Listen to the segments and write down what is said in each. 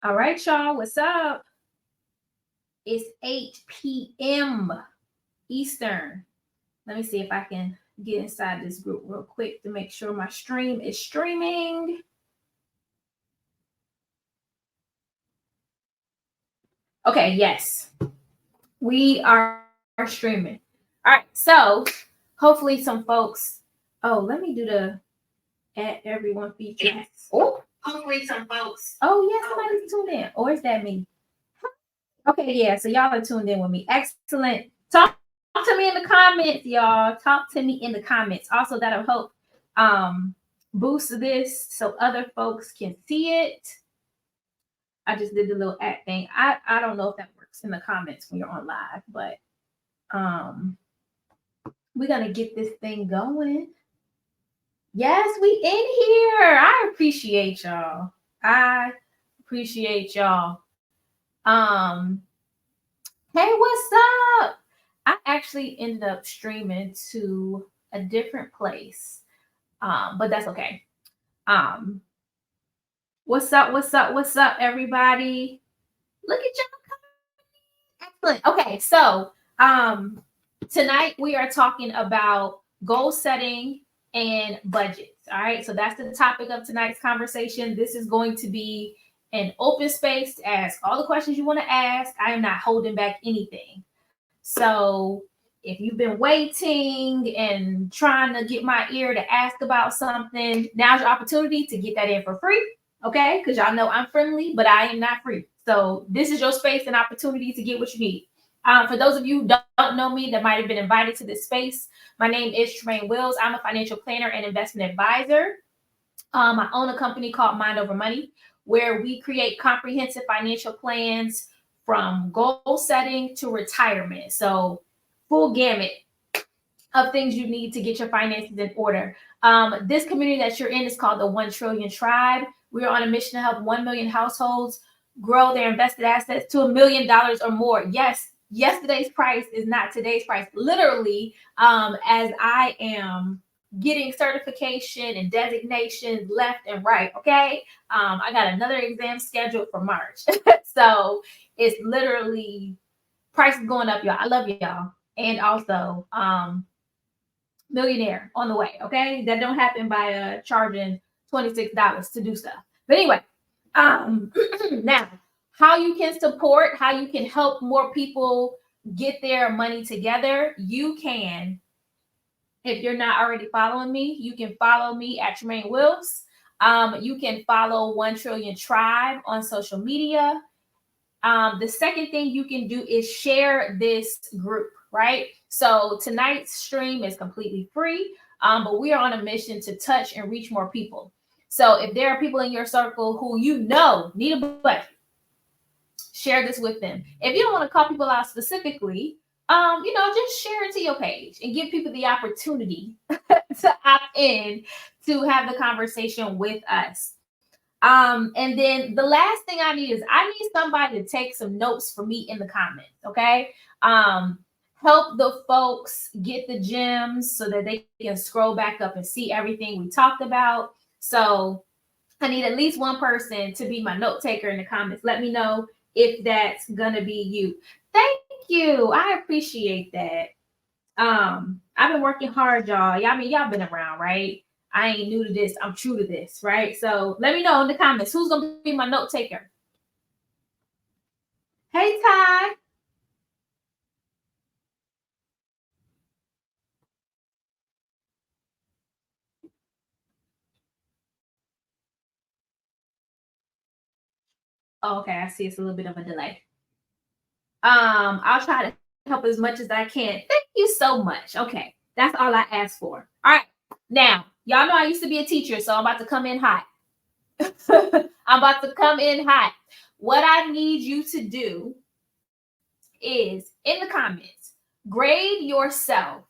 All right, y'all, what's up? It's 8 p.m. Eastern. Let me see if I can get inside this group real quick to make sure my stream is streaming. Okay, yes, we are streaming. All right, so hopefully some folks. Oh, let me do the add everyone feature. Yes. Oh, hopefully some folks. Oh, yes, somebody's tuned in. Or is that me? Okay, yeah, so y'all are tuned in with me. Excellent. Talk to me in the comments, y'all. Talk to me in the comments. Also, that'll help boost this so other folks can see it. I just did the little at thing. I don't know if that works in the comments when you're on live, but um we're gonna get this thing going. Yes, we in here. I appreciate y'all. I appreciate y'all. Hey, what's up? I actually ended up streaming to a different place. But that's okay. Um, what's up? What's up? What's up, everybody? Look at y'all. Excellent. Okay, so tonight we are talking about goal setting and budgets. All right, so that's the topic of tonight's conversation. This is going to be an open space to ask all the questions you want to ask. I am not holding back anything. So if you've been waiting and trying to get my ear to ask about something, now's your opportunity to get that in for free. Okay, because y'all know I'm friendly, but I am not free. So this is your space and opportunity to get what you need. For those of you who don't know me that might have been invited to this space, my name is Tremaine Wills. I'm a financial planner and investment advisor. I own a company called Mind Over Money, where we create comprehensive financial plans from goal setting to retirement. So, full gamut of things you need to get your finances in order. This community that you're in is called the 1 Trillion Tribe. We are on a mission to help 1 million households grow their invested assets to $1 million or more. Yes, yesterday's price is not today's price. Literally, as I am getting certification and designations left and right. Okay. I got another exam scheduled for March. So it's literally prices going up, y'all. I love y'all. And also, millionaire on the way. Okay. That don't happen by charging $26 to do stuff. But anyway, now how you can support, how you can help more people get their money together, you can. If you're not already following me, you can follow me at Tremaine Wills. You can follow 1 Trillion Tribe on social media. The second thing you can do is share this group, right? So tonight's stream is completely free, but we are on a mission to touch and reach more people. So if there are people in your circle who you know need a budget, share this with them. If you don't want to call people out specifically, just share it to your page and give people the opportunity to opt in to have the conversation with us. And then the last thing I need is I need somebody to take some notes for me in the comments. Okay. Help the folks get the gems so that they can scroll back up and see everything we talked about. So I need at least one person to be my note taker in the comments. Let me know if that's gonna be you. Thank you. I appreciate that. I've been working hard, y'all. Y'all been around, right? I ain't new to this. I'm true to this, right? So let me know in the comments who's gonna be my note taker. Hey Ty. Oh, okay, I see it's a little bit of a delay. I'll try to help as much as I can. Thank you so much. Okay, that's all I asked for. All right, now y'all know I used to be a teacher, so I'm about to come in hot. I'm about to come in hot. What I need you to do is in the comments, grade yourself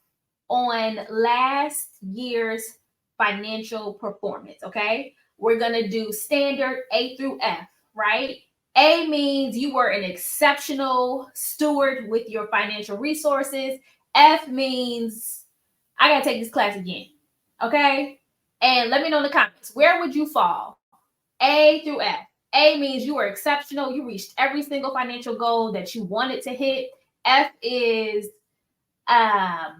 on last year's financial performance. Okay. We're going to do standard A through F, right? A means you were an exceptional steward with your financial resources. F means I got to take this class again. Okay. And let me know in the comments, where would you fall? A through F. A means you were exceptional. You reached every single financial goal that you wanted to hit. F is I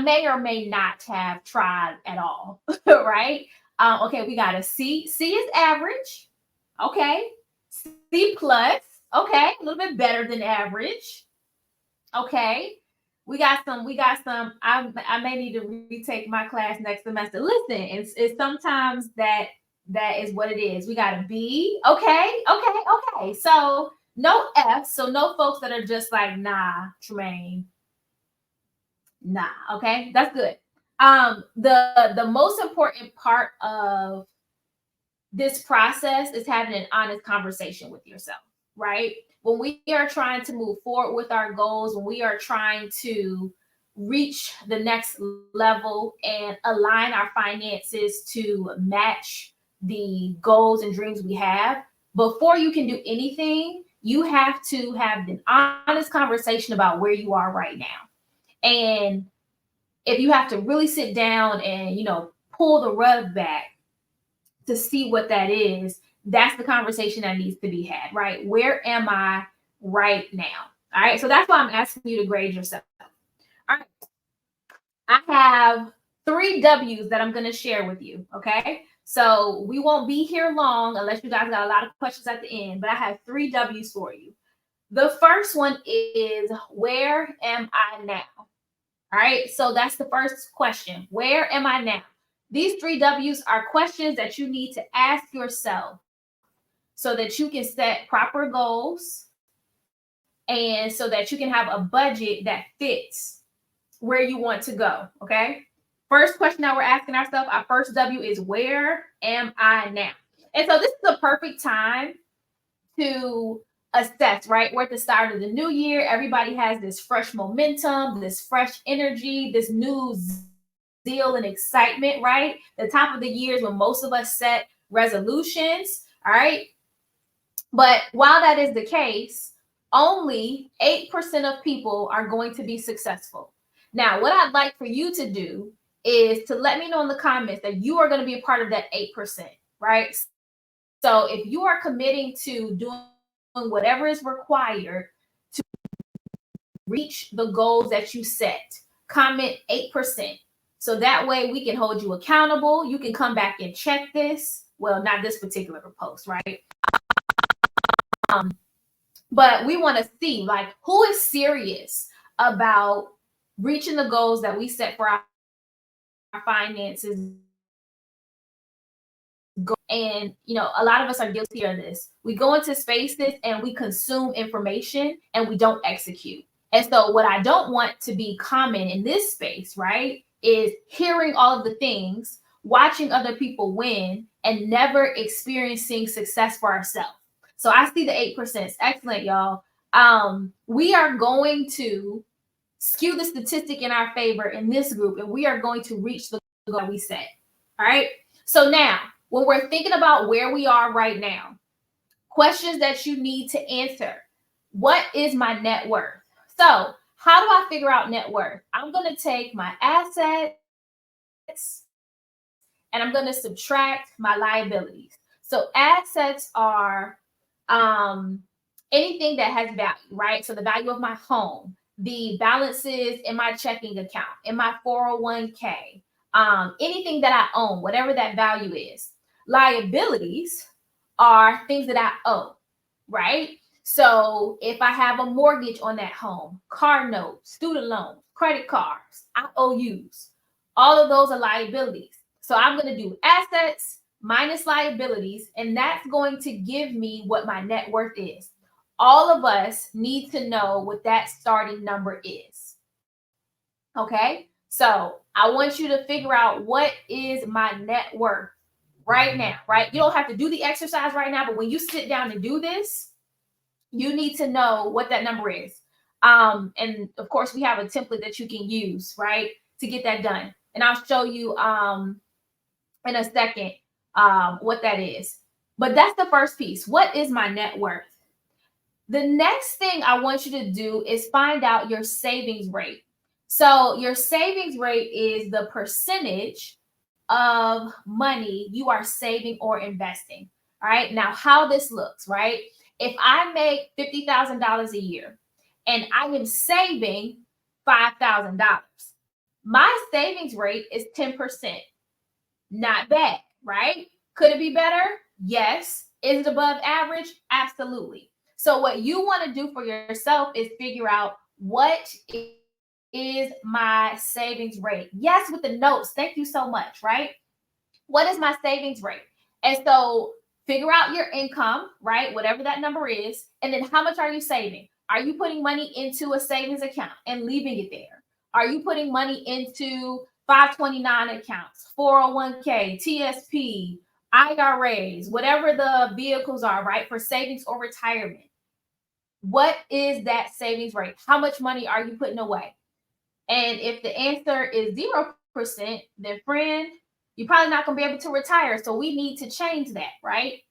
may or may not have tried at all, right? Okay, we got a C. C is average. Okay. C plus. Okay, a little bit better than average. Okay. We got some. I may need to retake my class next semester. Listen, it's sometimes that is what it is. We got a B. Okay. So no F. So no folks that are just like, nah, Tremaine, nah. Okay, that's good. The most important part of this process is having an honest conversation with yourself, right? When we are trying to move forward with our goals, when we are trying to reach the next level and align our finances to match the goals and dreams we have, before you can do anything, you have to have an honest conversation about where you are right now. And if you have to really sit down and, pull the rug back to see what that is, that's the conversation that needs to be had, right? Where am I right now? All right. So that's why I'm asking you to grade yourself. All right. I have 3 W's that I'm going to share with you. Okay. So we won't be here long unless you guys got a lot of questions at the end, but I have 3 W's for you. The first one is, where am I now? All right. So that's the first question. Where am I now? These 3 W's are questions that you need to ask yourself so that you can set proper goals and so that you can have a budget that fits where you want to go. Okay. First question that we're asking ourselves, our first W is, where am I now? And so this is a perfect time to assess, right? We're at the start of the new year. Everybody has this fresh momentum, this fresh energy, this new zeal and excitement, right? The top of the year is when most of us set resolutions, all right? But while that is the case, only 8% of people are going to be successful. Now, what I'd like for you to do is to let me know in the comments that you are going to be a part of that 8%, right? So if you are committing to doing whatever is required to reach the goals that you set, comment 8%. So that way we can hold you accountable. You can come back and check this. Well, not this particular post, right? But we want to see, like, who is serious about reaching the goals that we set for our finances. And a lot of us are guilty of this. We go into spaces and we consume information and we don't execute. And so what I don't want to be common in this space, right, is hearing all of the things, watching other people win, and never experiencing success for ourselves. So I see the 8%. Excellent, y'all. We are going to skew the statistic in our favor in this group, and we are going to reach the goal we set. All right. So now, when we're thinking about where we are right now, questions that you need to answer. What is my net worth? So, how do I figure out net worth? I'm going to take my assets and I'm going to subtract my liabilities. So, assets are anything that has value, right? So, the value of my home, the balances in my checking account, in my 401k, anything that I own, whatever that value is. Liabilities are things that I owe, right? So if I have a mortgage on that home, car notes, student loans, credit cards, IOUs, all of those are liabilities. So I'm going to do assets minus liabilities, and that's going to give me what my net worth is. All of us need to know what that starting number is. Okay? So I want you to figure out, what is my net worth right now, right? You don't have to do the exercise right now, but when you sit down and do this, you need to know what that number is. And of course, we have a template that you can use, right, to get that done. And I'll show you in a second what that is. But that's the first piece. What is my net worth? The next thing I want you to do is find out your savings rate. So your savings rate is the percentage of money you are saving or investing. All right. Now, how this looks, right? If I make $50,000 a year and I am saving $5,000, my savings rate is 10%. Not bad, right? Could it be better? Yes. Is it above average? Absolutely. So, what you want to do for yourself is figure out what is my savings rate. Yes, with the notes. Thank you so much, right? What is my savings rate? And so figure out your income, right? Whatever that number is. And then how much are you saving? Are you putting money into a savings account and leaving it there? Are you putting money into 529 accounts, 401k, TSP, IRAs, whatever the vehicles are, right? For savings or retirement. What is that savings rate? How much money are you putting away? And if the answer is 0%, then friend, you're probably not going to be able to retire. So we need to change that, right?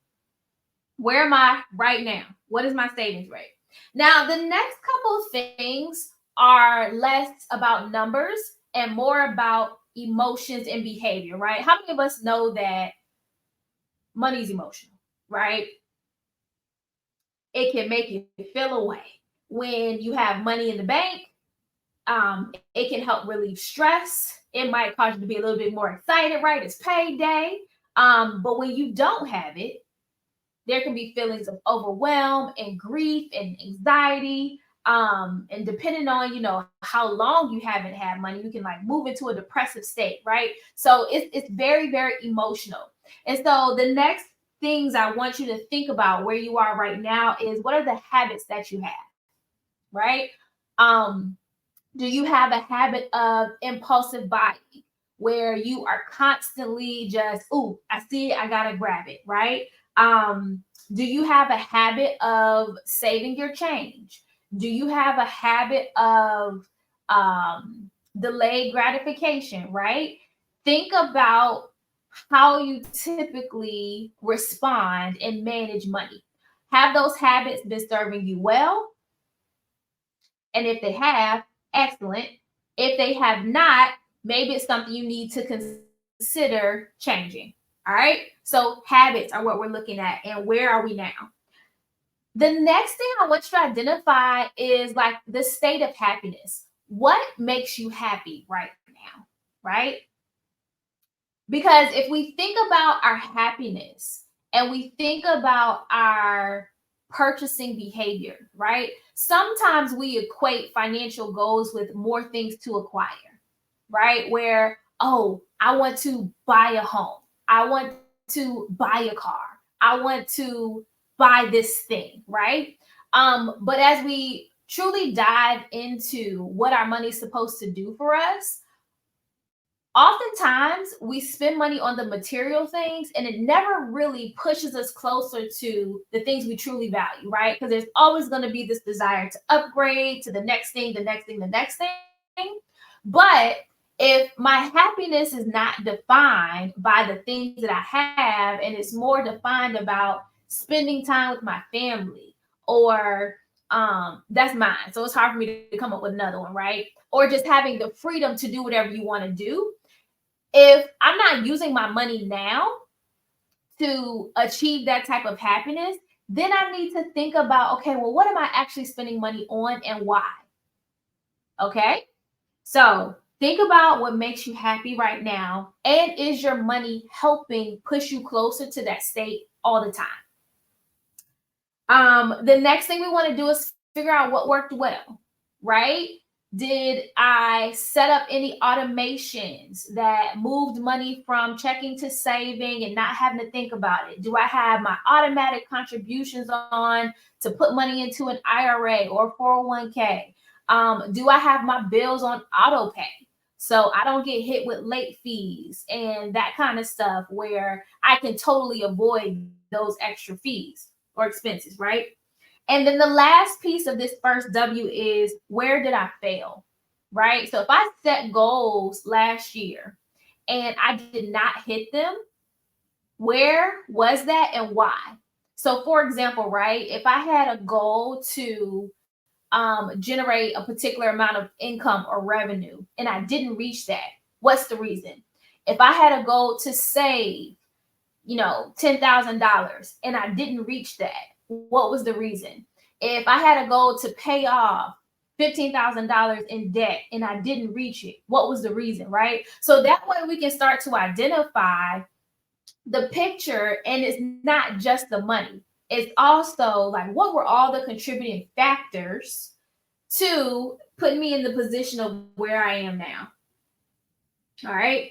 Where am I right now? What is my savings rate? Now, the next couple of things are less about numbers and more about emotions and behavior, right? How many of us know that money is emotional, right? It can make you feel away. When you have money in the bank, it can help relieve stress. It might cause you to be a little bit more excited, right? It's payday. But when you don't have it, there can be feelings of overwhelm and grief and anxiety. And depending on, how long you haven't had money, you can like move into a depressive state, right? So it's very, very emotional. And so the next things I want you to think about where you are right now is what are the habits that you have, right? Um, do you have a habit of impulsive buying where you are constantly just, ooh, I see it, I gotta grab it, right? Do you have a habit of saving your change? Do you have a habit of delayed gratification, right? Think about how you typically respond and manage money. Have those habits been serving you well? And if they have, excellent. If they have not, maybe it's something you need to consider changing. All right. So habits are what we're looking at. And where are we now? The next thing I want you to identify is like the state of happiness. What makes you happy right now? Right? Because if we think about our happiness and we think about our purchasing behavior, right? Sometimes we equate financial goals with more things to acquire, right? Where, oh, I want to buy a home. I want to buy a car. I want to buy this thing, right? But as we truly dive into what our money is supposed to do for us, oftentimes we spend money on the material things and it never really pushes us closer to the things we truly value, right? Because there's always going to be this desire to upgrade to the next thing, the next thing, the next thing. But if my happiness is not defined by the things that I have and it's more defined about spending time with my family or that's mine. So it's hard for me to come up with another one, right? Or just having the freedom to do whatever you want to do. If I'm not using my money now to achieve that type of happiness, then I need to think about, okay, well, what am I actually spending money on and why? Okay. So think about what makes you happy right now. And is your money helping push you closer to that state all the time? The next thing we want to do is figure out what worked well, right? Did I set up any automations that moved money from checking to saving and not having to think about it? Do I have my automatic contributions on to put money into an IRA or 401k? Do I have my bills on auto pay so I don't get hit with late fees and that kind of stuff where I can totally avoid those extra fees or expenses, right? And then the last piece of this first W is where did I fail? Right? So if I set goals last year and I did not hit them, where was that and why? So for example, right, if I had a goal to generate a particular amount of income or revenue and I didn't reach that, what's the reason? If I had a goal to save $10,000 and I didn't reach that, what was the reason? If I had a goal to pay off $15,000 in debt and I didn't reach it, what was the reason, right? So that way we can start to identify the picture, and it's not just the money. It's also like, what were all the contributing factors to put me in the position of where I am now? All right.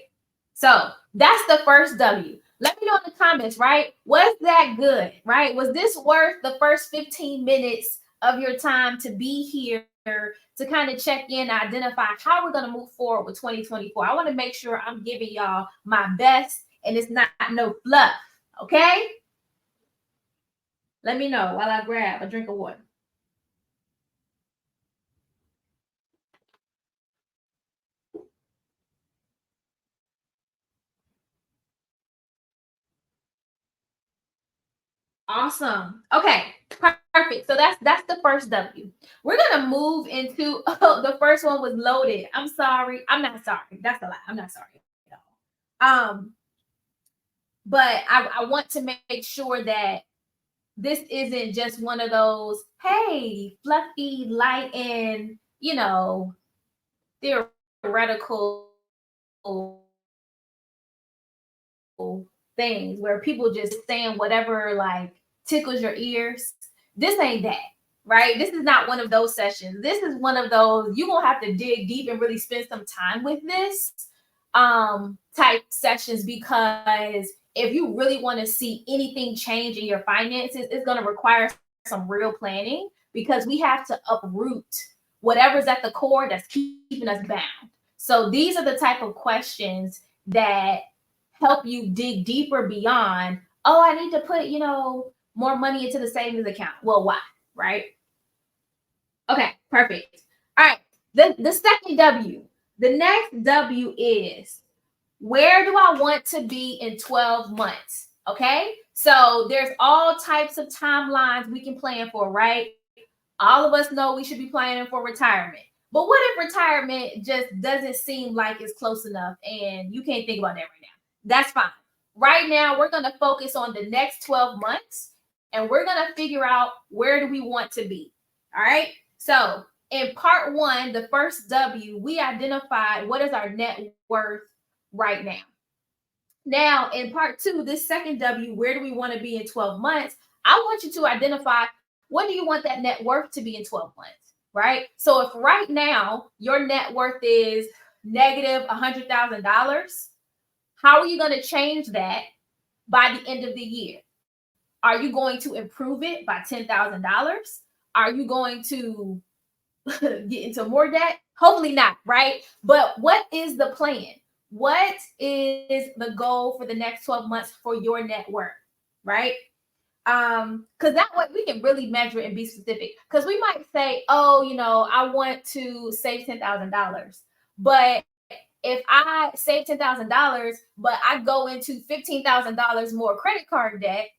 So that's the first W. Let me know in the comments, right? Was that good, right? Was this worth the first 15 minutes of your time to be here to kind of check in, identify how we're going to move forward with 2024? I want to make sure I'm giving y'all my best and it's not no fluff, okay? Let me know while I grab a drink of water. Awesome. Okay, perfect. So that's the first W. We're gonna move into the first one was loaded. I'm sorry. I'm not sorry. That's a lie. I'm not sorry at all. But I want to make sure that this isn't just one of those, hey, fluffy, light, and theoretical things where people just saying whatever like tickles your ears. This ain't that, right? This is not one of those sessions. This is one of those you're gonna have to dig deep and really spend some time with this type sessions, because if you really want to see anything change in your finances, it's going to require some real planning, because we have to uproot whatever's at the core that's keeping us bound. So these are the type of questions that help you dig deeper beyond, oh, I need to put, more money into the savings account. Well, why? Right? Okay, perfect. All right. The second W, the next W is, where do I want to be in 12 months? Okay. So there's all types of timelines we can plan for, right? All of us know we should be planning for retirement. But what if retirement just doesn't seem like it's close enough and you can't think about that right now? That's fine. Right now, we're going to focus on the next 12 months and we're going to figure out, where do we want to be? All right. So in part one, the first W, we identified what is our net worth right now. Now, in part two, this second W, where do we want to be in 12 months? I want you to identify, what do you want that net worth to be in 12 months, right? So if right now your net worth is negative $100,000, how are you going to change that by the end of the year? Are you going to improve it by $10,000? Are you going to get into more debt? Hopefully not, right? But what is the plan? What is the goal for the next 12 months for your net worth, right? Because that way we can really measure it and be specific. Because we might say, oh, I want to save $10,000. But if I save $10,000, but I go into $15,000 more credit card debt,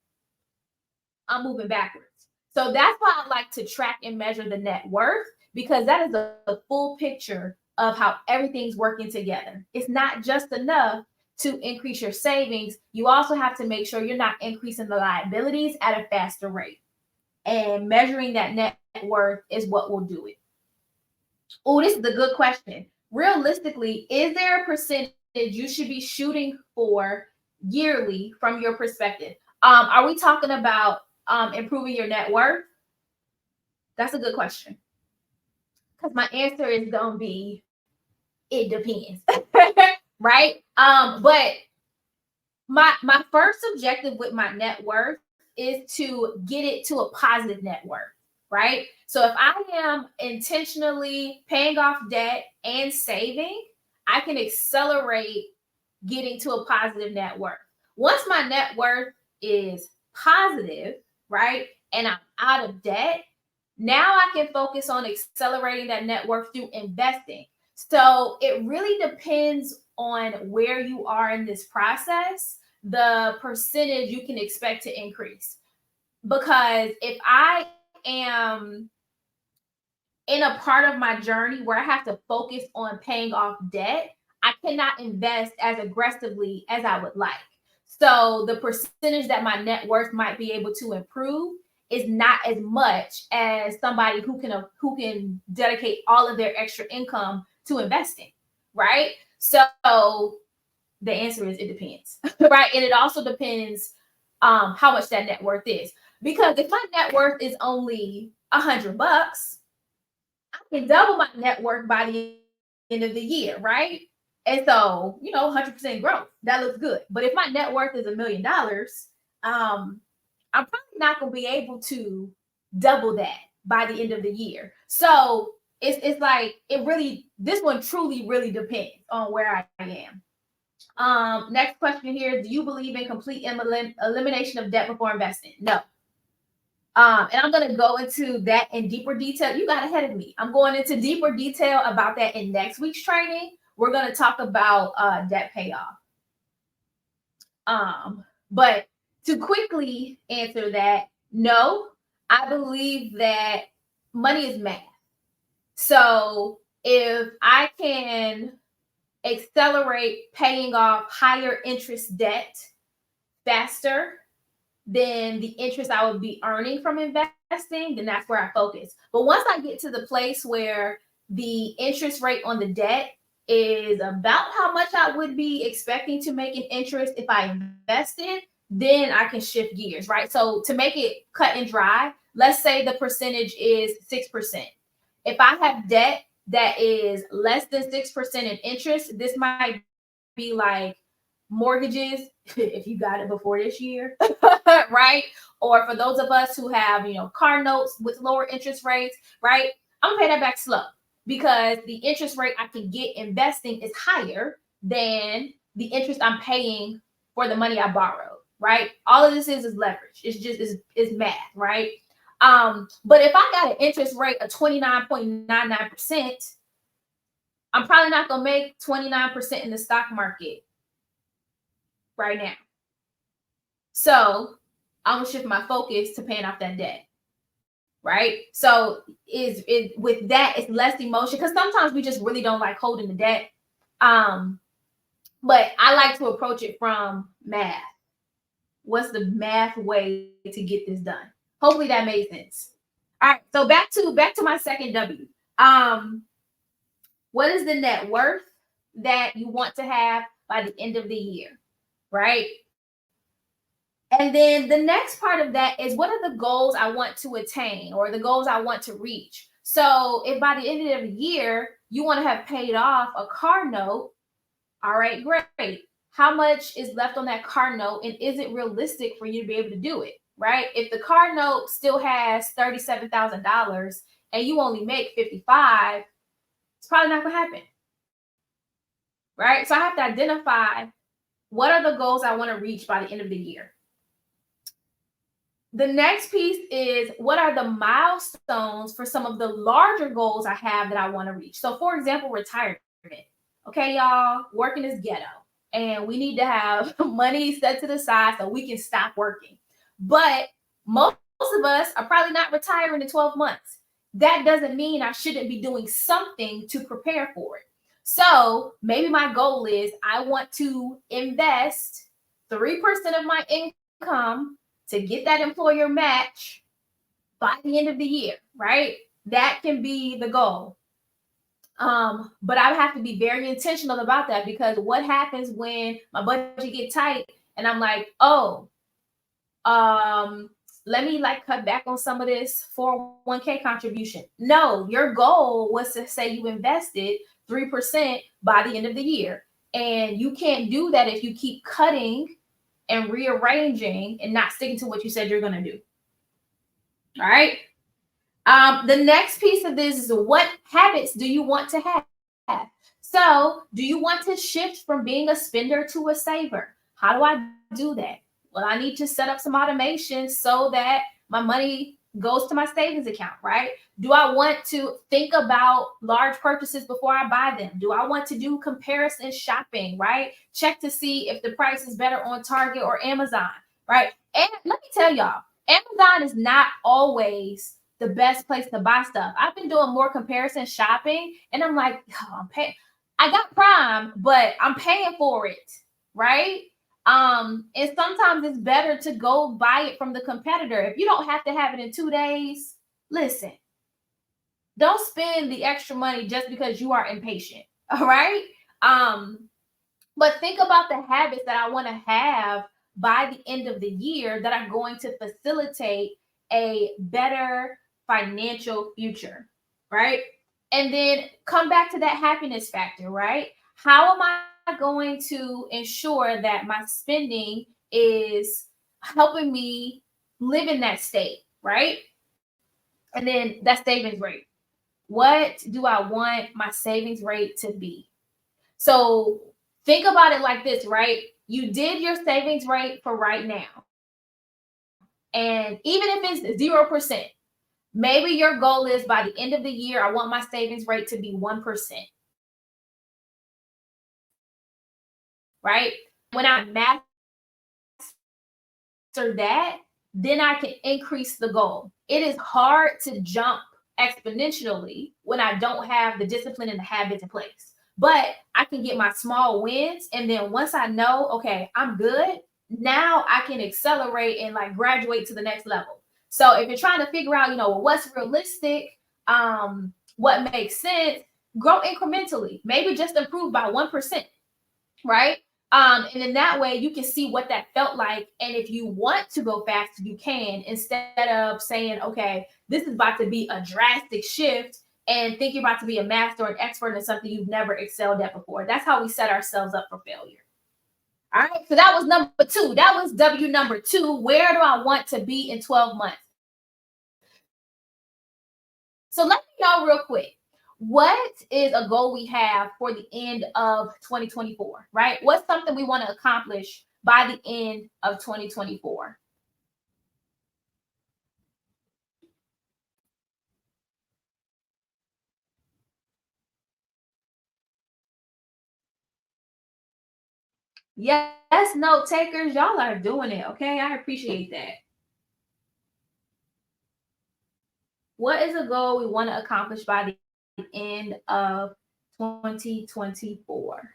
I'm moving backwards. So that's why I like to track and measure the net worth, because that is the full picture of how everything's working together. It's not just enough to increase your savings. You also have to make sure you're not increasing the liabilities at a faster rate. And measuring that net worth is what will do it. Oh, this is a good question. Realistically, is there a percentage you should be shooting for yearly from your perspective? Are we talking about improving your net worth? That's a good question. Because my answer is going to be, it depends. Right? But my first objective with my net worth is to get it to a positive net worth, right? So if I am intentionally paying off debt and saving, I can accelerate getting to a positive net worth. Once my net worth is positive, right, and I'm out of debt, now I can focus on accelerating that net worth through investing. So it really depends on where you are in this process, the percentage you can expect to increase. Because if I am in a part of my journey where I have to focus on paying off debt, I cannot invest as aggressively as I would like. So the percentage that my net worth might be able to improve is not as much as somebody who can dedicate all of their extra income to investing, right? So the answer is it depends, right? And it also depends how much that net worth is. Because if my net worth is only $100, I can double my net worth by the end of the year, right? And so, 100% growth, that looks good. But if my net worth is $1 million, I'm probably not going to be able to double that by the end of the year. So it's like this one truly really depends on where I am. Next question here: do you believe in complete elimination of debt before investing? No. And I'm going to go into that in deeper detail. You got ahead of me. I'm going into deeper detail about that in next week's training. We're going to talk about debt payoff. But to quickly answer that, no, I believe that money is math. So if I can accelerate paying off higher interest debt faster than the interest I would be earning from investing, then that's where I focus. But once I get to the place where the interest rate on the debt is about how much I would be expecting to make in interest if I invested, then I can shift gears, right? So to make it cut and dry, let's say the percentage is 6%. If I have debt that is less than 6% in interest, this might be like mortgages if you got it before this year, right? Or for those of us who have, car notes with lower interest rates, right? I'm gonna pay that back slow because the interest rate I can get investing is higher than the interest I'm paying for the money I borrowed, right? All of this is leverage. It's just is math, right? But if I got an interest rate of 29.99%, I'm probably not gonna make 29% in the stock market right now. So I'm gonna shift my focus to paying off that debt, right? So with that, it's less emotion because sometimes we just really don't like holding the debt. But I like to approach it from math. What's the math way to get this done? Hopefully that made sense. All right, so back to my second W. What is the net worth that you want to have by the end of the year, right? And then the next part of that is what are the goals I want to attain or the goals I want to reach? So if by the end of the year you want to have paid off a car note, all right, great. How much is left on that car note and is it realistic for you to be able to do it, right? If the car note still has $37,000 and you only make 55, it's probably not going to happen, right? So I have to identify what are the goals I want to reach by the end of the year. The next piece is what are the milestones for some of the larger goals I have that I want to reach? So, for example, retirement. Okay, y'all, working is ghetto, and we need to have money set to the side so we can stop working. But most of us are probably not retiring in 12 months. That doesn't mean I shouldn't be doing something to prepare for it. So maybe my goal is I want to invest 3% of my income to get that employer match by the end of the year, right? That can be the goal. But I have to be very intentional about that because what happens when my budget get tight and I'm like, let me cut back on some of this 401k contribution. No, your goal was to say you invested 3% by the end of the year. And you can't do that if you keep cutting and rearranging and not sticking to what you said you're going to do. All right. The next piece of this is what habits do you want to have? So do you want to shift from being a spender to a saver? How do I do that? Well, I need to set up some automation so that my money goes to my savings account, right? Do I want to think about large purchases before I buy them? Do I want to do comparison shopping, right? Check to see if the price is better on Target or Amazon, right? And let me tell y'all, Amazon is not always the best place to buy stuff. I've been doing more comparison shopping and I'm like, I'm paying. I got Prime, but I'm paying for it, right? And sometimes it's better to go buy it from the competitor. If you don't have to have it in 2 days, listen, don't spend the extra money just because you are impatient. All right. Um, but think about the habits that I want to have by the end of the year that are going to facilitate a better financial future, right? And then come back to that happiness factor, right? How am I going to ensure that my spending is helping me live in that state, right? And then that savings rate. What do I want my savings rate to be? So think about it like this, right? You did your savings rate for right now. And even if it's 0%, maybe your goal is by the end of the year, I want my savings rate to be 1%, right? When I master that, then I can increase the goal. It is hard to jump exponentially when I don't have the discipline and the habits in place. But I can get my small wins. And then once I know, okay, I'm good, now I can accelerate and like graduate to the next level. So if you're trying to figure out, what's realistic, what makes sense, grow incrementally, maybe just improve by 1%, right? And in that way, you can see what that felt like. And if you want to go faster, you can, instead of saying, okay, this is about to be a drastic shift and think you're about to be a master or an expert in something you've never excelled at before. That's how we set ourselves up for failure. All right. So that was number two. That was W number two. Where do I want to be in 12 months? So let me know real quick. What is a goal we have for the end of 2024, right? What's something we want to accomplish by the end of 2024? Yes, note takers, y'all are doing it. Okay. I appreciate that. What is a goal we want to accomplish by the end of 2024?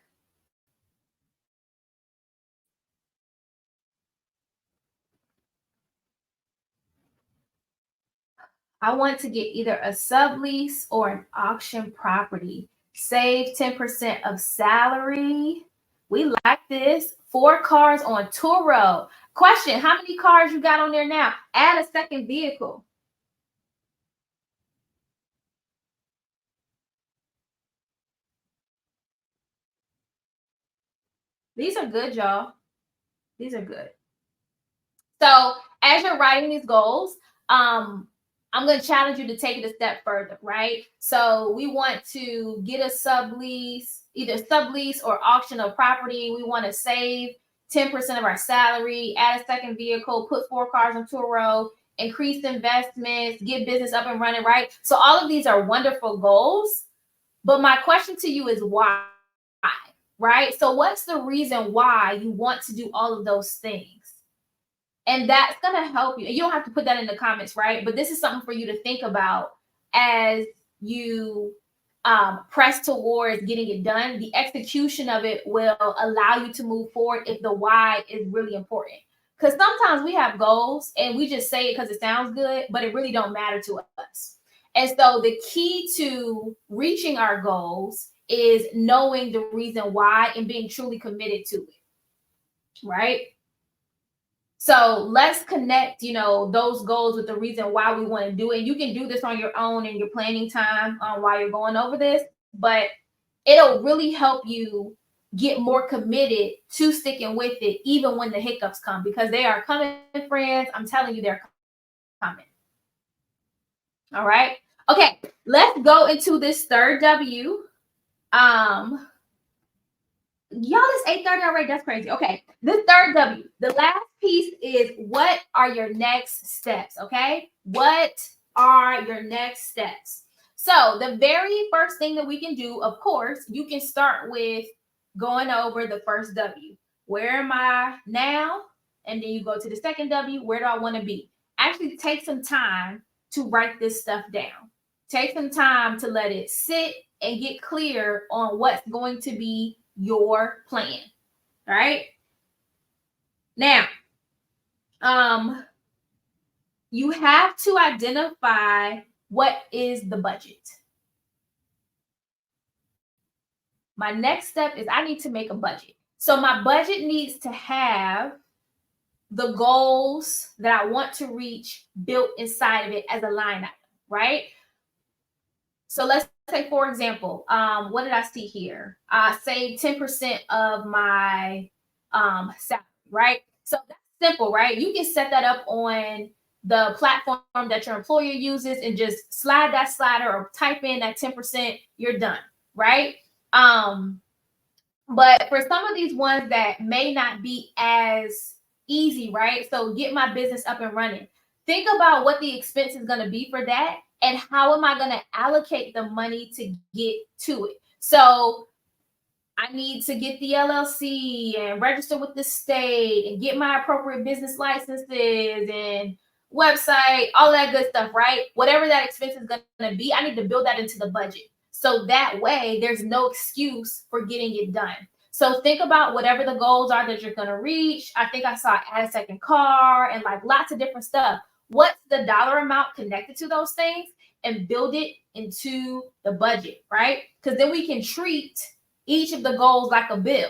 I want to get either a sublease or an auction property. Save 10% of salary. We like this. 4 cars on Turo. Question: how many cars you got on there now? Add a second vehicle. These are good, y'all. These are good. So as you're writing these goals, I'm going to challenge you to take it a step further, right? So we want to get a sublease, either sublease or auction a property. We want to save 10% of our salary, add a second vehicle, put 4 cars on Turo, increase investments, get business up and running, right? So all of these are wonderful goals. But my question to you is why, right? So what's the reason why you want to do all of those things? And that's going to help you. And you don't have to put that in the comments, right? But this is something for you to think about as you press towards getting it done. The execution of it will allow you to move forward if the why is really important. Because sometimes we have goals and we just say it because it sounds good, but it really don't matter to us. And so the key to reaching our goals is knowing the reason why and being truly committed to it, right? So let's connect, those goals with the reason why we want to do it. You can do this on your own in your planning time while you're going over this, but it'll really help you get more committed to sticking with it, even when the hiccups come, because they are coming, friends. I'm telling you, they're coming. All right. Okay. Let's go into this third W. Y'all, it's 8:30 already. That's crazy. Okay. This third W, the last piece is what are your next steps? Okay. What are your next steps? So, the very first thing that we can do, of course, you can start with going over the first W. Where am I now? And then you go to the second W. Where do I want to be? Actually, take some time to write this stuff down. Take some time to let it sit and get clear on what's going to be your plan. All right. Now, you have to identify what is the budget. My next step is I need to make a budget. So my budget needs to have the goals that I want to reach built inside of it as a line item, right? So let's say, for example, what did I see here? Save 10% of my salary, right? So that's simple, right? You can set that up on the platform that your employer uses and just slide that slider or type in that 10%, you're done, right? But for some of these ones that may not be as easy, right? So get my business up and running. Think about what the expense is going to be for that and how am I going to allocate the money to get to it. So I need to get the LLC and register with the state and get my appropriate business licenses and website, all that good stuff, right? Whatever that expense is going to be, I need to build that into the budget. So that way, there's no excuse for getting it done. So think about whatever the goals are that you're going to reach. I think I saw add a second car and like lots of different stuff. What's the dollar amount connected to those things and build it into the budget, right? Because then we can treat each of the goals like a bill.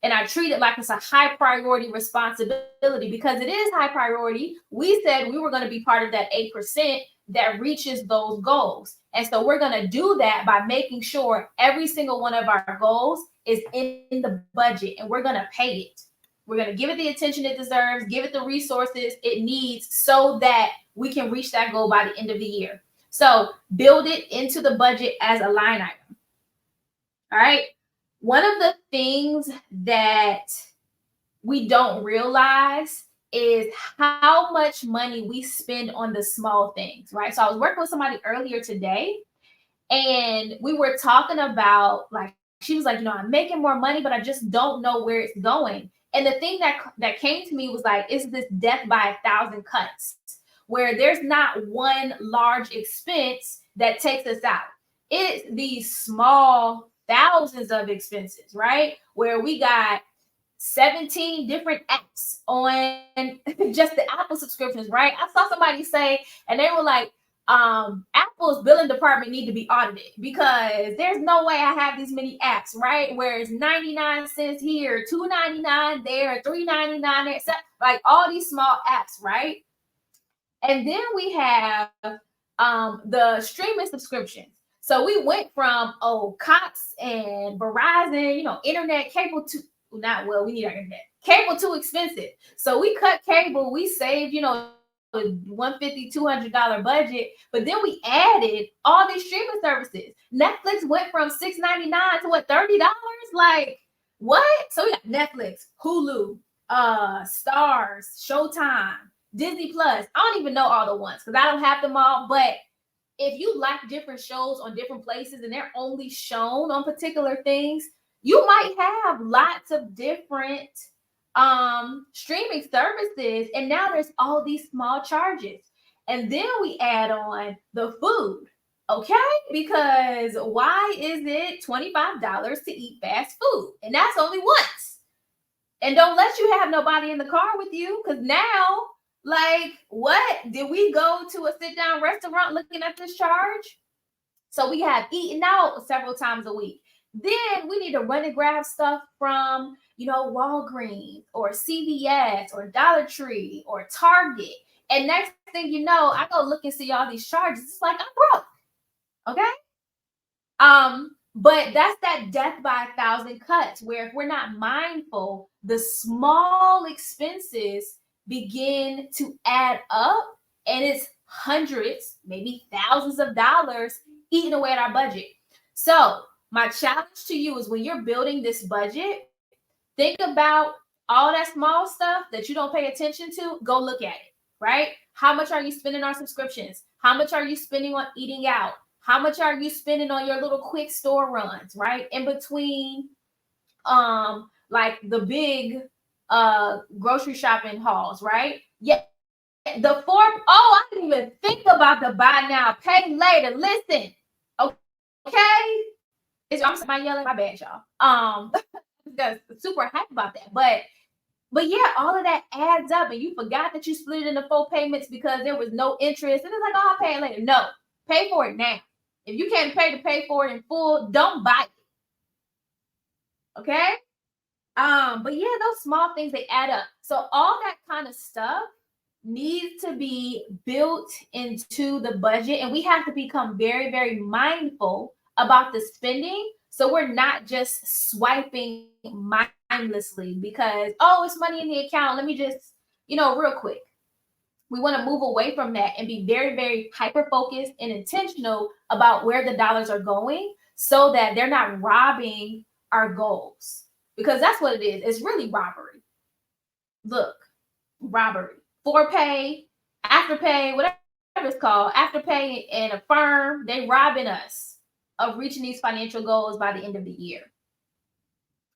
And I treat it like it's a high priority responsibility because it is high priority. We said we were going to be part of that 8% that reaches those goals. And so we're going to do that by making sure every single one of our goals is in the budget and we're going to pay it. We're going to give it the attention it deserves, give it the resources it needs so that we can reach that goal by the end of the year. So build it into the budget as a line item. All right. One of the things that we don't realize is how much money we spend on the small things, right? So I was working with somebody earlier today and we were talking about like, she was like, I'm making more money, but I just don't know where it's going. And the thing that came to me was like, is this death by 1,000 cuts where there's not one large expense that takes us out. It's these small thousands of expenses, right? Where we got 17 different apps on just the Apple subscriptions, right? I saw somebody say, and they were like, Apple's billing department need to be audited because there's no way I have these many apps, right? Where it's 99 cents here, $2.99 there, $3.99 there, like all these small apps, right? And then we have the streaming subscriptions. So we went from Cox and Verizon, internet cable to we need our internet. Cable too expensive. So we cut cable, we saved, $150, $200 budget, but then we added all these streaming services. Netflix went from $6.99 to what, $30? Like, what? So we got Netflix, Hulu, Stars, Showtime, Disney Plus. I don't even know all the ones because I don't have them all. But if you like different shows on different places and they're only shown on particular things, you might have lots of different streaming services. And now there's all these small charges. And then we add on the food. Okay, because why is it $25 to eat fast food? And that's only once. And don't let you have nobody in the car with you because now, like, what? Did we go to a sit-down restaurant looking at this charge? So we have eaten out several times a week. Then we need to run and grab stuff from, Walgreens or CVS or Dollar Tree or Target. And next thing you know, I go look and see all these charges. It's like I'm broke. Okay. But that's that death by 1,000 cuts, where if we're not mindful, the small expenses begin to add up and it's hundreds, maybe thousands of dollars eating away at our budget. So my challenge to you is when you're building this budget, think about all that small stuff that you don't pay attention to, go look at it, right? How much are you spending on subscriptions? How much are you spending on eating out? How much are you spending on your little quick store runs, right? In between, like the big grocery shopping hauls, right? Yeah. I didn't even think about the buy now, pay later. Listen, okay? I'm yelling, my bad, y'all. Super hype about that. But But yeah, all of that adds up, and you forgot that you split it into 4 payments because there was no interest. And it's like, oh, I'll pay it later. No, pay for it now. If you can't pay for it in full, don't buy it. Okay. But yeah, those small things, they add up. So all that kind of stuff needs to be built into the budget, and we have to become very, very mindful about the spending, so we're not just swiping mindlessly because, oh, it's money in the account, let me just, real quick. We want to move away from that and be very, very hyper focused and intentional about where the dollars are going, so that they're not robbing our goals, because that's what it is. It's really robbery. Look, robbery. Forepay, afterpay, whatever it's called, afterpay and Affirm, they robbing us of reaching these financial goals by the end of the year.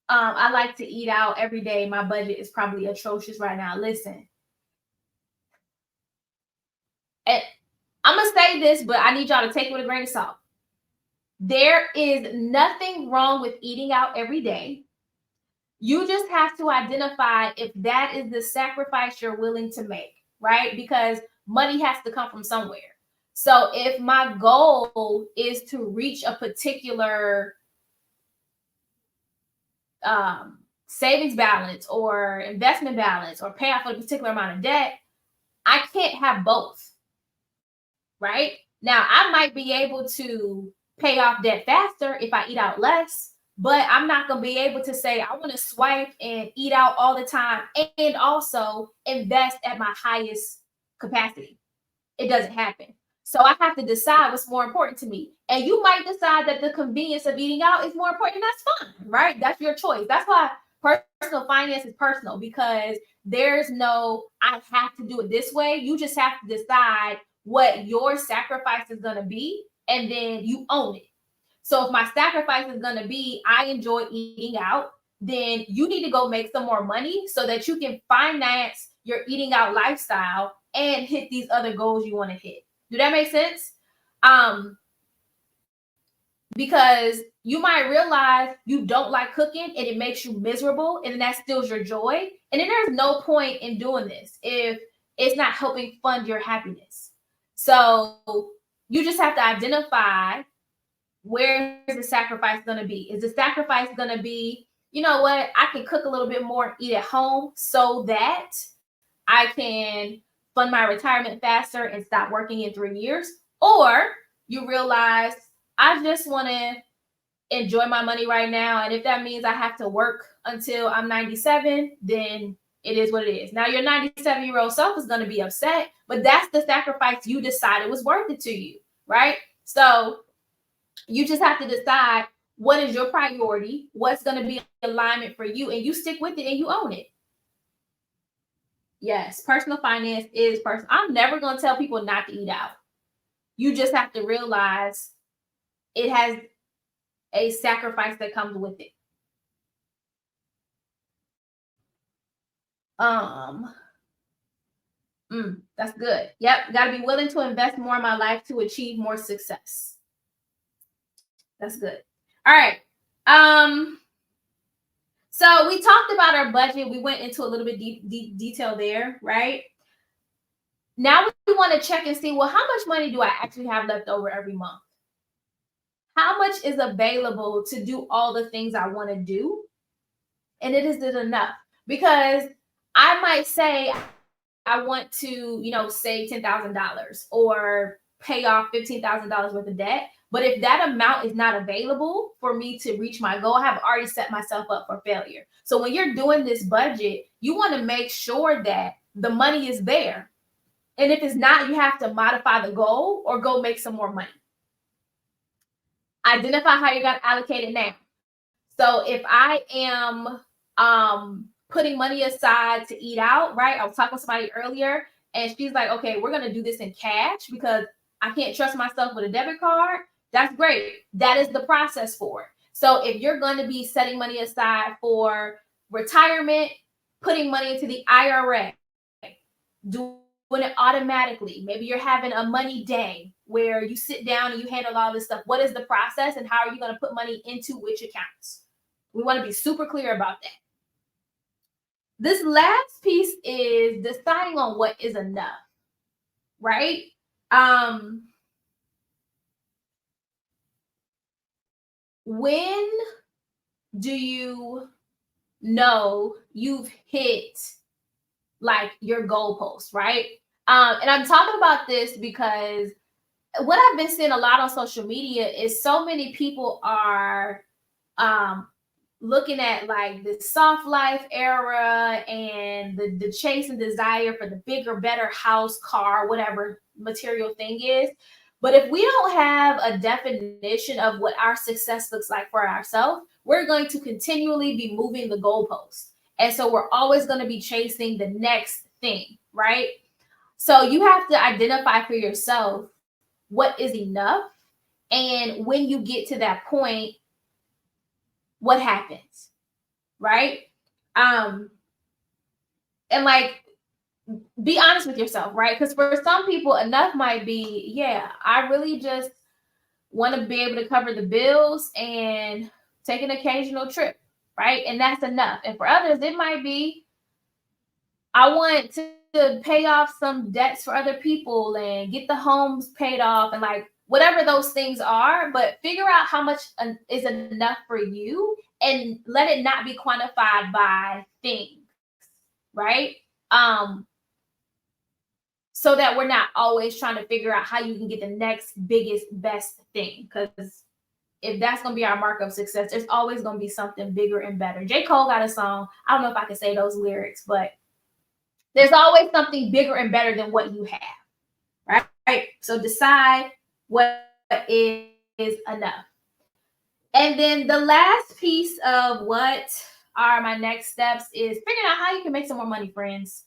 I like to eat out every day. My budget is probably atrocious right now. Listen, and I'm gonna say this, but I need y'all to take it with a grain of salt. There is nothing wrong with eating out every day. You just have to identify if that is the sacrifice you're willing to make, right? Because money has to come from somewhere. So if my goal is to reach a particular savings balance or investment balance or pay off a particular amount of debt, I can't have both, right? Now, I might be able to pay off debt faster if I eat out less, but I'm not going to be able to say I want to swipe and eat out all the time and also invest at my highest capacity. It doesn't happen. So I have to decide what's more important to me. And you might decide that the convenience of eating out is more important. That's fine, right? That's your choice. That's why personal finance is personal, because there's no, I have to do it this way. You just have to decide what your sacrifice is going to be, and then you own it. So if my sacrifice is going to be, I enjoy eating out, then you need to go make some more money so that you can finance your eating out lifestyle and hit these other goals you want to hit. Do that make sense? Because you might realize you don't like cooking and it makes you miserable, and that steals your joy. And then there's no point in doing this if it's not helping fund your happiness. So you just have to identify, where is the sacrifice going to be? Is the sacrifice going to be, you know what, I can cook a little bit more, eat at home so that I can fund my retirement faster and stop working in 3 years? Or you realize, I just want to enjoy my money right now, and if that means I have to work until I'm 97, then it is what it is. Now your 97-year-old self is going to be upset, but that's the sacrifice you decided was worth it to you, right? So you just have to decide what is your priority, what's going to be alignment for you, and you stick with it and you own it. Yes, personal finance is personal. I'm never going to tell people not to eat out. You just have to realize it has a sacrifice that comes with it. That's good. Yep, got to be willing to invest more in my life to achieve more success. That's good. All right. So we talked about our budget. We went into a little bit deep detail there, right? Now we want to check and see, well, how much money do I actually have left over every month? How much is available to do all the things I want to do? And is it enough? Because I might say I want to, save $10,000 or pay off $15,000 worth of debt. But if that amount is not available for me to reach my goal, I have already set myself up for failure. So when you're doing this budget, you want to make sure that the money is there. And if it's not, you have to modify the goal or go make some more money. Identify how you're going to allocate it now. So if I am putting money aside to eat out, right? I was talking to somebody earlier and she's like, okay, we're going to do this in cash because I can't trust myself with a debit card. That's great. That is the process for it. So if you're going to be setting money aside for retirement, putting money into the IRA, doing it automatically. Maybe you're having a money day where you sit down and you handle all this stuff. What is the process and how are you going to put money into which accounts? We want to be super clear about that. This last piece is deciding on what is enough, right? Um, when do you know you've hit like your goalpost, right? And I'm talking about this because what I've been seeing a lot on social media is so many people are um looking at like the soft life era and the chase and desire for the bigger, better house, car, whatever material thing is. But if we don't have a definition of what our success looks like for ourselves, we're going to continually be moving the goalposts. And so we're always going to be chasing the next thing, right? So you have to identify for yourself what is enough. And when you get to that point, what happens, right? Um, and like be honest with yourself, right? Because for some people, enough might be, yeah, I really just want to be able to cover the bills and take an occasional trip, right? And that's enough. And for others, it might be, I want to pay off some debts for other people and get the homes paid off and like whatever those things are, but figure out how much is enough for you and let it not be quantified by things, right? Um, so that we're not always trying to figure out how you can get the next biggest best thing, because if that's going to be our mark of success, there's always going to be something bigger and better. J. Cole got a song, I don't know if I can say those lyrics, but there's always something bigger and better than what you have, right? So decide what is enough. And then the last piece of what are my next steps is figuring out how you can make some more money, friends,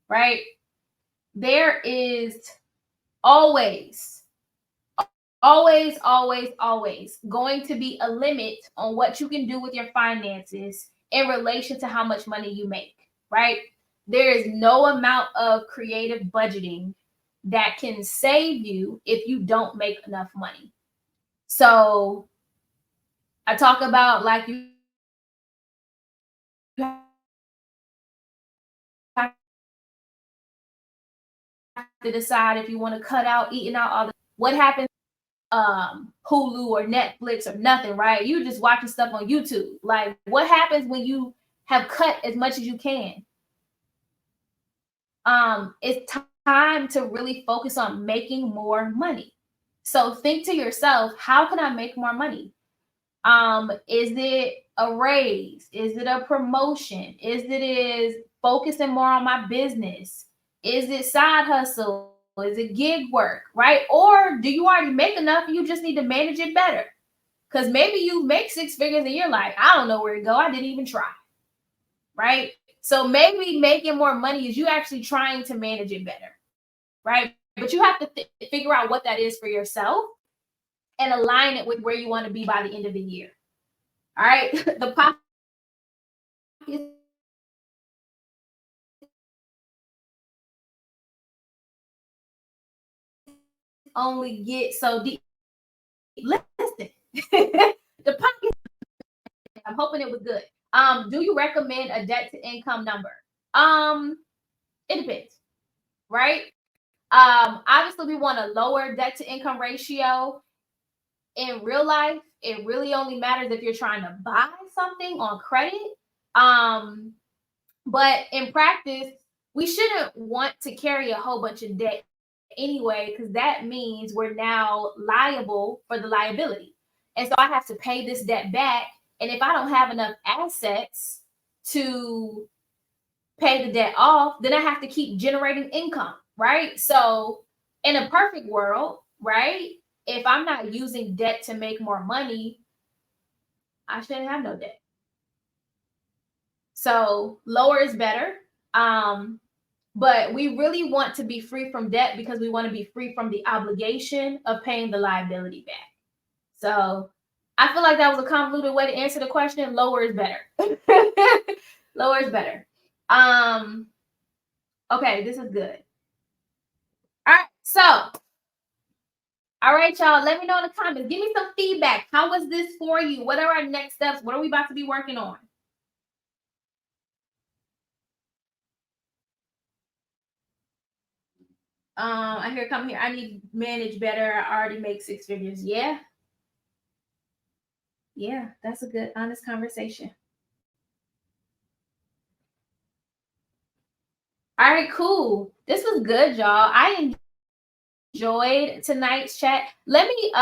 right? There is always, always going to be a limit on what you can do with your finances in relation to how much money you make, right? There is no amount of creative budgeting that can save you if you don't make enough money. So I talk about like you have to decide if you want to cut out eating out all the what happens Hulu or Netflix or nothing, right? You just watching stuff on YouTube. Like what happens when you have cut as much as you can? It's time to really focus on making more money. So think to yourself, how can I make more money? Is it a raise? Is it a promotion? Is focusing more on my business? Is it side hustle? Is it gig work? Right? Or do you already make enough? You just need to manage it better. Because maybe you make six figures and you're like, I don't know where to go. I didn't even try. Right? So maybe making more money is you actually trying to manage it better. Right? But you have to figure out what that is for yourself and align it with where you want to be by the end of the year. All right. The pocket only get so deep. Listen, the pocket. I'm hoping it was good. Do you recommend a debt to income number? Um, it depends, right? Obviously we want a lower debt to income ratio. In real life, it really only matters if you're trying to buy something on credit. Um, but in practice, we shouldn't want to carry a whole bunch of debt anyway, because that means we're now liable for the liability. And so I have to pay this debt back. And if I don't have enough assets to pay the debt off, then I have to keep generating income, right? So in a perfect world, right? If I'm not using debt to make more money, I shouldn't have no debt. So lower is better. Um, but we really want to be free from debt because we want to be free from the obligation of paying the liability back. So I feel like that was a convoluted way to answer the question. Lower is better. Lower is better. Okay, this is good. All right, so all right, y'all. Let me know in the comments. Give me some feedback. How was this for you? What are our next steps? What are we about to be working on? I hear come here. I need to manage better. I already make 6 figures. Yeah. Yeah. That's a good, honest conversation. All right, cool. This was good, y'all. I enjoyed tonight's chat. Let me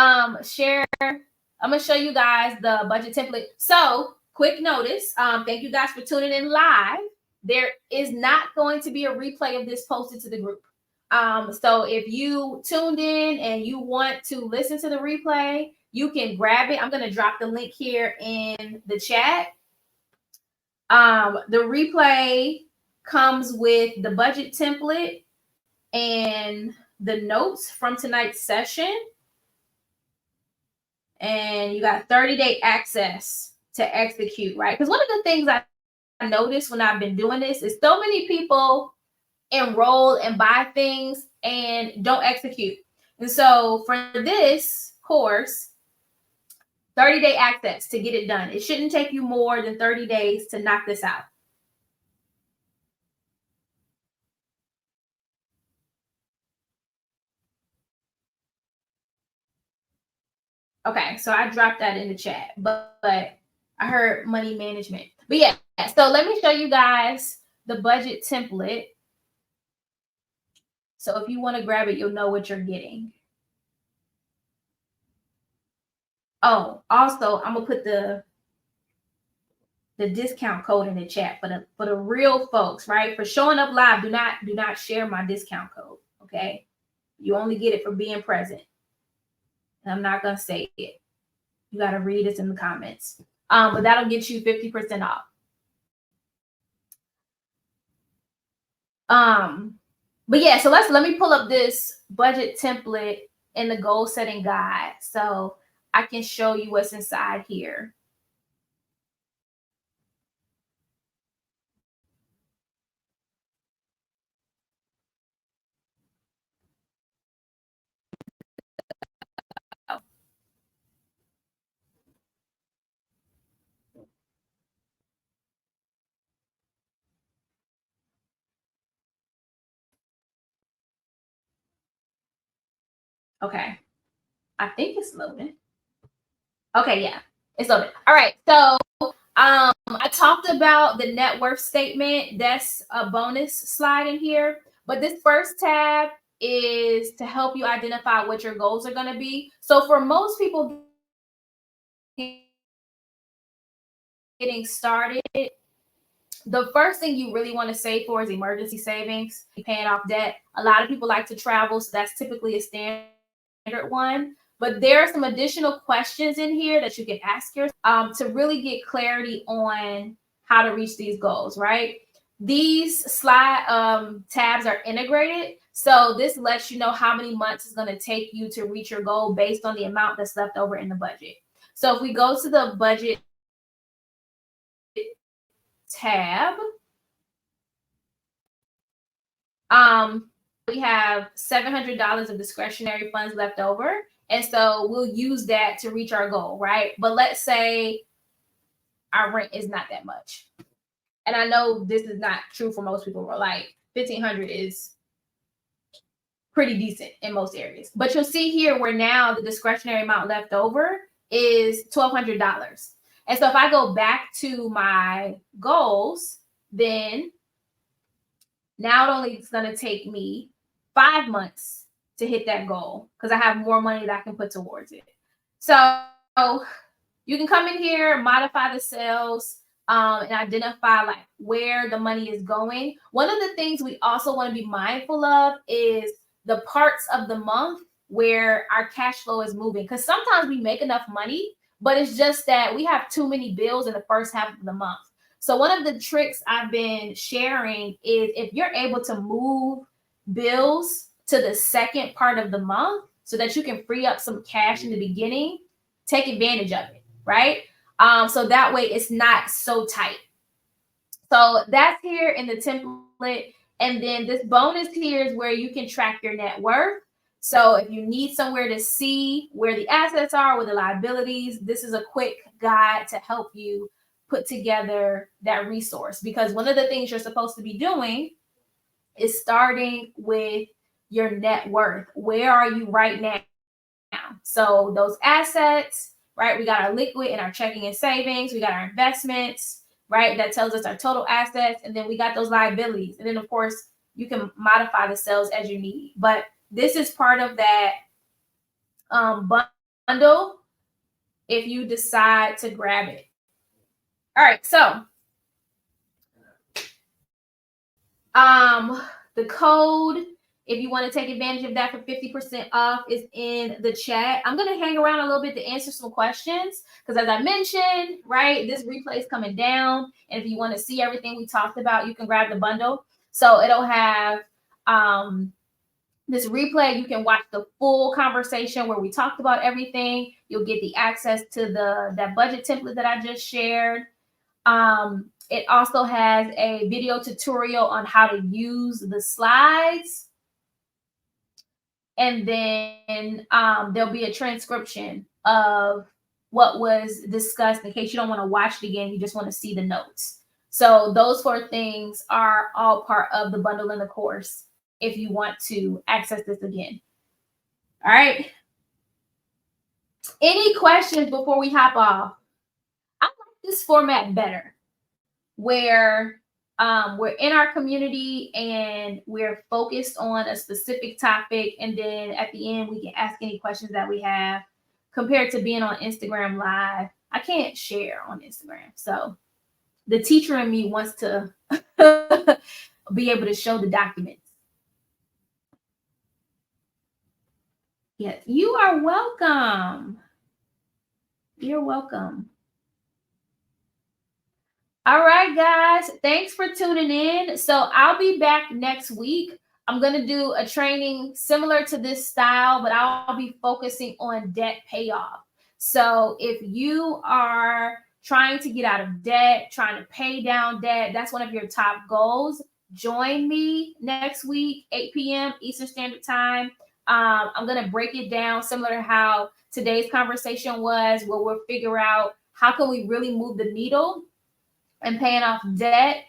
share. I'm gonna show you guys the budget template. So, quick notice. Thank you guys for tuning in live. There is not going to be a replay of this posted to the group. So if you tuned in and you want to listen to the replay, you can grab it. I'm gonna drop the link here in the chat. The replay comes with the budget template and the notes from tonight's session. And you got 30-day access to execute, right? Because one of the things I noticed when I've been doing this is so many people enroll and buy things and don't execute. And so for this course, 30-day access to get it done. It shouldn't take you more than 30 days to knock this out. Okay, so I dropped that in the chat, but I heard money management. But yeah, so let me show you guys the budget template. So if you want to grab it, you'll know what you're getting. Oh, also, I'm gonna put the discount code in the chat for the real folks, right? For showing up live, do not share my discount code. Okay, you only get it for being present. And I'm not gonna say it. You gotta read it in the comments. But that'll get you 50% off. But yeah, so let me pull up this budget template in the goal setting guide so I can show you what's inside here. Okay, I think it's loading. Okay, yeah, it's loaded. All right, so I talked about the net worth statement. That's a bonus slide in here. But this first tab is to help you identify what your goals are going to be. So for most people getting started, the first thing you really want to save for is emergency savings, paying off debt. A lot of people like to travel, so that's typically a standard one. But there are some additional questions in here that you can ask yourself to really get clarity on how to reach these goals, right? These slide tabs are integrated. So this lets you know how many months it's going to take you to reach your goal based on the amount that's left over in the budget. So if we go to the budget tab, we have $700 of discretionary funds left over. And so we'll use that to reach our goal, right? But let's say our rent is not that much. And I know this is not true for most people. We're like $1,500 is pretty decent in most areas. But you'll see here where now the discretionary amount left over is $1,200. And so if I go back to my goals, then now it only is going to take me 5 months to hit that goal because I have more money that I can put towards it. So you can come in here, modify the cells, and identify like where the money is going. One of the things we also want to be mindful of is the parts of the month where our cash flow is moving. Because sometimes we make enough money, but it's just that we have too many bills in the first half of the month. So one of the tricks I've been sharing is if you're able to move bills to the second part of the month so that you can free up some cash in the beginning, take advantage of it, right? So that way it's not so tight. So that's here in the template. And then this bonus here is where you can track your net worth. So if you need somewhere to see where the assets are, where the liabilities, this is a quick guide to help you put together that resource. Because one of the things you're supposed to be doing is starting with your net worth. Where are you right now? So those assets, right? We got our liquid and our checking and savings. We got our investments, right? That tells us our total assets. And then we got those liabilities. And then, of course, you can modify the cells as you need. But this is part of that bundle if you decide to grab it. All right, so the code, if you want to take advantage of that for 50% off, is in the chat. I'm going to hang around a little bit to answer some questions because, as I mentioned, right, this replay is coming down. And if you want to see everything we talked about, you can grab the bundle. So it'll have this replay. You can watch the full conversation where we talked about everything. You'll get the access to that budget template that I just shared. It also has a video tutorial on how to use the slides. And then there'll be a transcription of what was discussed in case you don't want to watch it again. You just want to see the notes. So those 4 things are all part of the bundle in the course if you want to access this again. All right. Any questions before we hop off? I like this format better, where we're in our community and we're focused on a specific topic, and then at the end we can ask any questions that we have, compared to being on Instagram Live. I can't share on Instagram, so the teacher in me wants to be able to show the documents. Yes, you are welcome. You're welcome. All right, guys. Thanks for tuning in. So I'll be back next week. I'm going to do a training similar to this style, but I'll be focusing on debt payoff. So if you are trying to get out of debt, trying to pay down debt, that's one of your top goals, join me next week, 8 p.m. Eastern Standard Time. I'm going to break it down similar to how today's conversation was, where we'll figure out how can we really move the needle and paying off debt.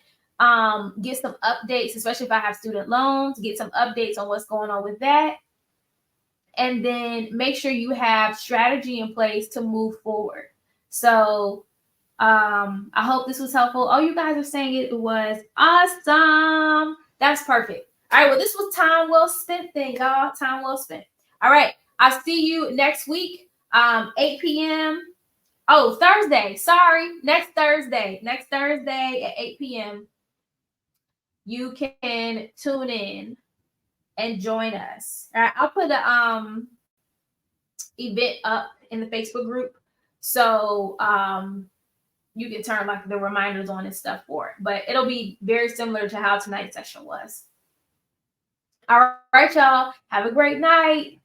Get some updates, especially if I have student loans, get some updates on what's going on with that. And then make sure you have strategy in place to move forward. So I hope this was helpful. Oh, you guys are saying it was awesome. That's perfect. All right, well, this was time well spent then, y'all. Time well spent. All right, I'll see you next week, 8 p.m. Oh, Thursday. Sorry. Next Thursday at 8 p.m. You can tune in and join us. All right. I'll put the event up in the Facebook group. So you can turn like the reminders on and stuff for it. But it'll be very similar to how tonight's session was. All right, y'all. Have a great night.